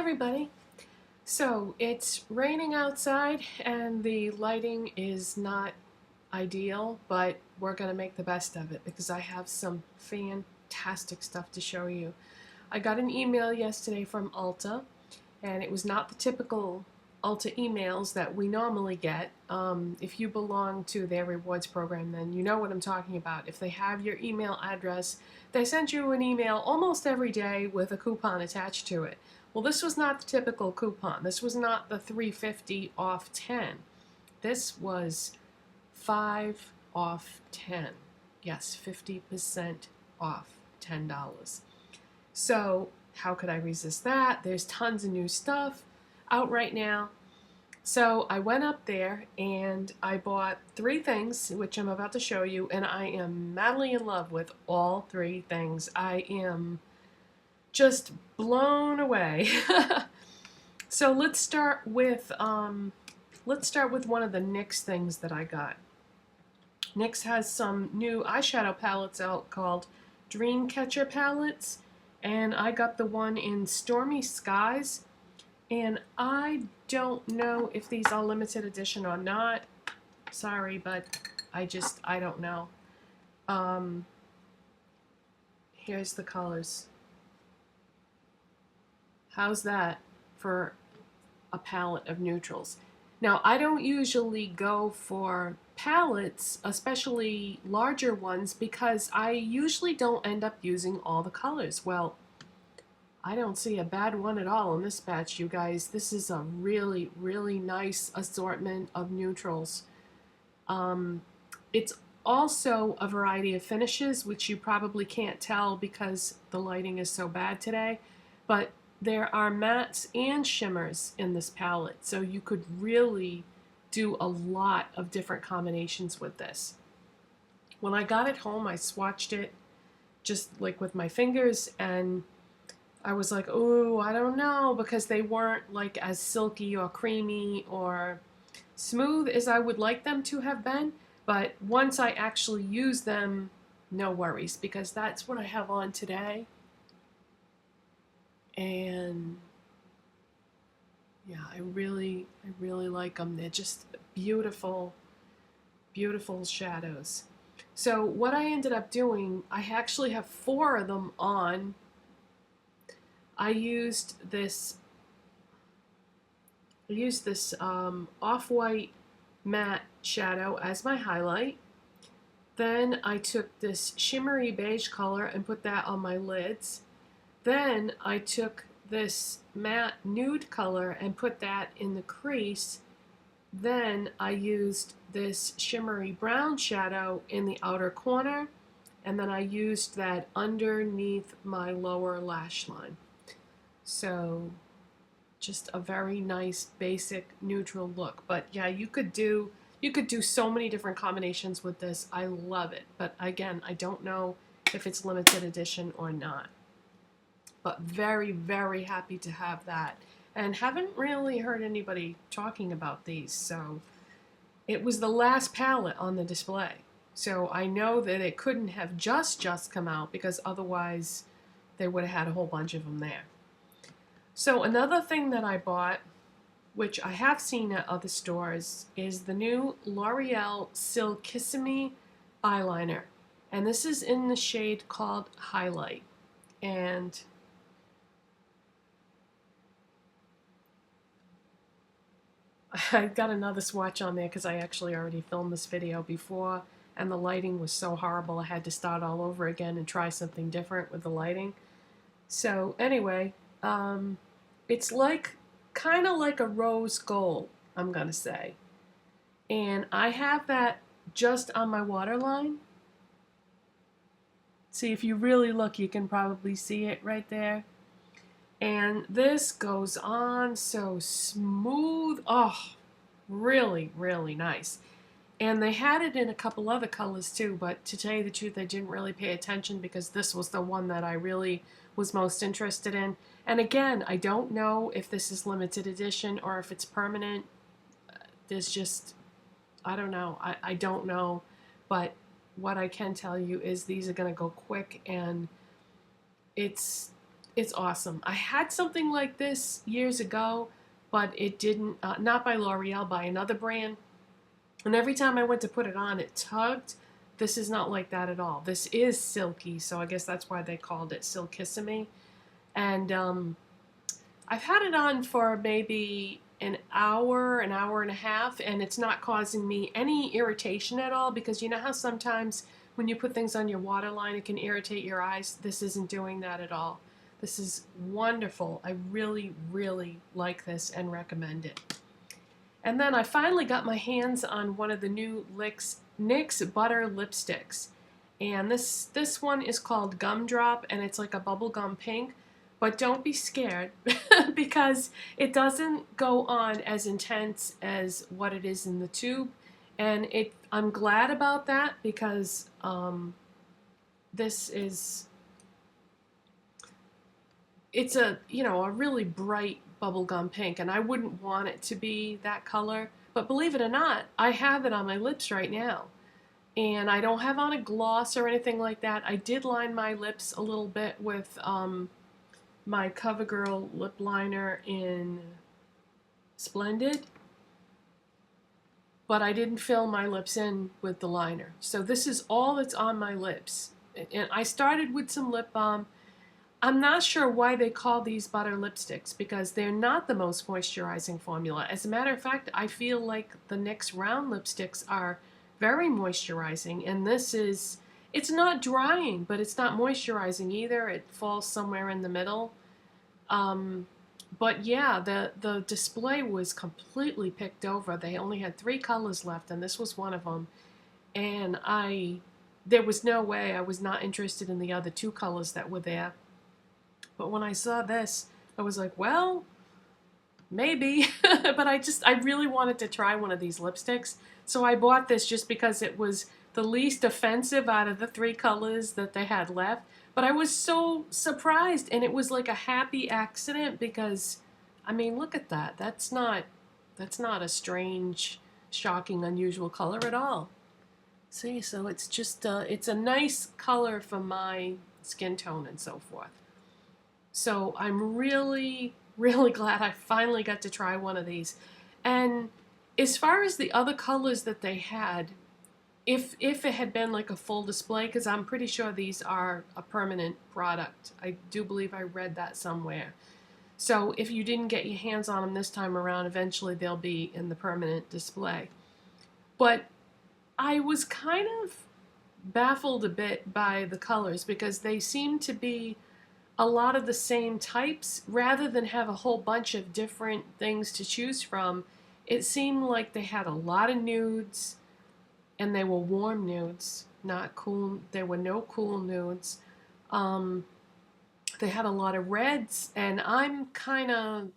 everybody. So it's raining outside and the lighting is not ideal, but we're going to make the best of it because I have some fantastic stuff to show you. I got an email yesterday from Ulta, and it was not the typical Ulta emails that we normally get. If you belong to their rewards program, then you know what I'm talking about. If they have your email address, they send you an email almost every day with a coupon attached to it. Well, this was not the typical coupon. This was not the $3.50 off 10. This was 5 off 10. Yes, 50% off $10. So how could I resist that? There's tons of new stuff out right now. So I went up there and I bought 3 things, which I'm about to show you, and I am madly in love with all 3 things. I am just blown away. So let's start with one of the NYX things that I got. NYX has some new eyeshadow palettes out called DreamCatcher palettes, and I got the one in Stormy Skies, and I don't know if these are limited edition or not. Sorry, but I don't know. Here's the colors. How's that for a palette of neutrals? Now, I don't usually go for palettes, especially larger ones, because I usually don't end up using all the colors. Well, I don't see a bad one at all in this batch, you guys. This is a really, really nice assortment of neutrals. It's also a variety of finishes, which you probably can't tell because the lighting is so bad today, but there are mattes and shimmers in this palette, so you could really do a lot of different combinations with this. When I got it home, I swatched it just like with my fingers, and I was like, oh, I don't know, because they weren't like as silky or creamy or smooth as I would like them to have been. But once I actually use them, no worries, because that's what I have on today. And yeah, I really like them. They're just beautiful, beautiful shadows. So what I ended up doing, I actually have 4 of them on. I used this off-white matte shadow as my highlight. Then I took this shimmery beige color and put that on my lids. Then I took this matte nude color and put that in the crease. Then I used this shimmery brown shadow in the outer corner, and then I used that underneath my lower lash line. So just a very nice basic neutral look. But yeah, you could do so many different combinations with this. I love it. But again, I don't know if it's limited edition or not. But very, very happy to have that. And haven't really heard anybody talking about these. So it was the last palette on the display. So I know that it couldn't have just come out, because otherwise they would have had a whole bunch of them there. So another thing that I bought, which I have seen at other stores, is the new L'Oreal Silkissime eyeliner. And this is in the shade called Highlight. And I got another swatch on there because I actually already filmed this video before, and the lighting was so horrible I had to start all over again and try something different with the lighting. So anyway, it's kind of like a rose gold, I'm gonna say. And I have that just on my waterline. See, if you really look, you can probably see it right there. And this goes on so smooth. Oh, really, really nice. And they had it in a couple other colors too, but to tell you the truth, I didn't really pay attention because this was the one that I really was most interested in. And again, I don't know if this is limited edition or if it's permanent. There's just, I don't know. I don't know. But what I can tell you is these are going to go quick, and it's It's awesome. I had something like this years ago, but it didn't, not by L'Oreal, by another brand. And every time I went to put it on, it tugged. This is not like that at all. This is silky, so I guess that's why they called it Silkissime. And I've had it on for maybe an hour and a half, and it's not causing me any irritation at all, because you know how sometimes when you put things on your waterline, it can irritate your eyes? This isn't doing that at all. This is wonderful. I really, really like this and recommend it. And then I finally got my hands on one of the new NYX Butter Lipsticks. And this one is called Gumdrop, and it's like a bubblegum pink. But don't be scared because it doesn't go on as intense as what it is in the tube. And I'm glad about that, because it's a, you know, a really bright bubblegum pink, and I wouldn't want it to be that color. But believe it or not, I have it on my lips right now. And I don't have on a gloss or anything like that. I did line my lips a little bit with my CoverGirl lip liner in Splendid, but I didn't fill my lips in with the liner. So this is all that's on my lips. And I started with some lip balm. I'm not sure why they call these butter lipsticks, because they're not the most moisturizing formula. As a matter of fact, I feel like the NYX round lipsticks are very moisturizing, and this is, it's not drying, but it's not moisturizing either. It falls somewhere in the middle. But yeah, the display was completely picked over. They only had 3 colors left, and this was one of them. And there was no way I was not interested in the other 2 colors that were there. But when I saw this, I was like, well, maybe. But I really wanted to try one of these lipsticks. So I bought this just because it was the least offensive out of the 3 colors that they had left. But I was so surprised, and it was like a happy accident, because, I mean, look at that. That's not a strange, shocking, unusual color at all. See, so it's just, it's a nice color for my skin tone and so forth. So I'm really, really glad I finally got to try one of these. And as far as the other colors that they had, if it had been like a full display, because I'm pretty sure these are a permanent product. I do believe I read that somewhere. So if you didn't get your hands on them this time around, eventually they'll be in the permanent display. But I was kind of baffled a bit by the colors, because they seem to be a lot of the same types. Rather than have a whole bunch of different things to choose from, it seemed like they had a lot of nudes, and they were warm nudes, not cool. There were no cool nudes. They had a lot of reds, and I'm kind of,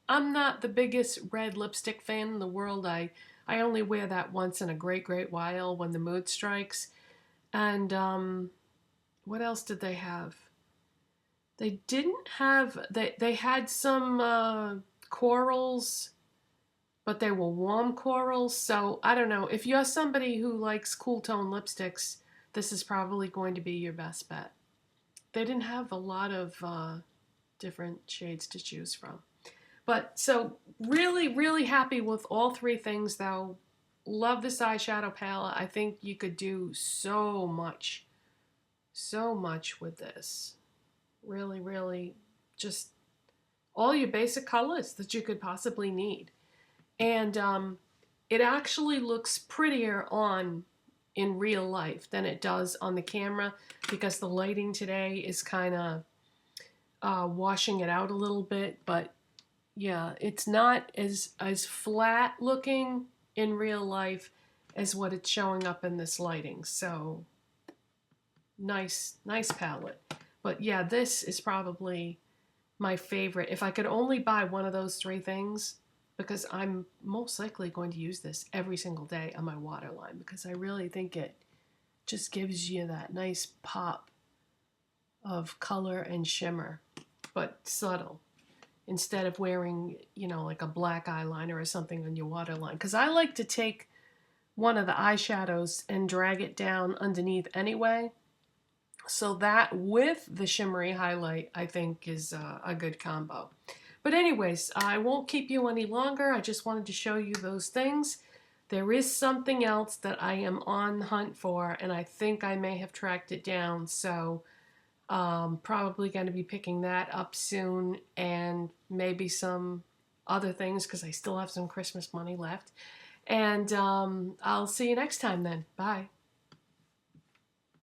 I'm not the biggest red lipstick fan in the world. I only wear that once in a great, great while when the mood strikes. And what else did they have? They didn't have, they had some corals, but they were warm corals. So I don't know. If you're somebody who likes cool tone lipsticks, this is probably going to be your best bet. They didn't have a lot of different shades to choose from. But so really, really happy with all 3 things though. Love this eyeshadow palette. I think you could do so much with this. Really, really just all your basic colors that you could possibly need. And it actually looks prettier on in real life than it does on the camera, because the lighting today is kind of washing it out a little bit. But yeah, it's not as flat looking in real life as what it's showing up in this lighting. So nice palette. But yeah, this is probably my favorite. If I could only buy one of those 3 things, because I'm most likely going to use this every single day on my waterline, because I really think it just gives you that nice pop of color and shimmer, but subtle, instead of wearing, you know, like a black eyeliner or something on your waterline. Because I like to take one of the eyeshadows and drag it down underneath anyway, So that with the shimmery highlight, I think is a good combo. But anyways, I won't keep you any longer. I just wanted to show you those things. There is something else that I am on the hunt for, and I think I may have tracked it down. So probably going to be picking that up soon, and maybe some other things because I still have some Christmas money left. And I'll see you next time then. Bye.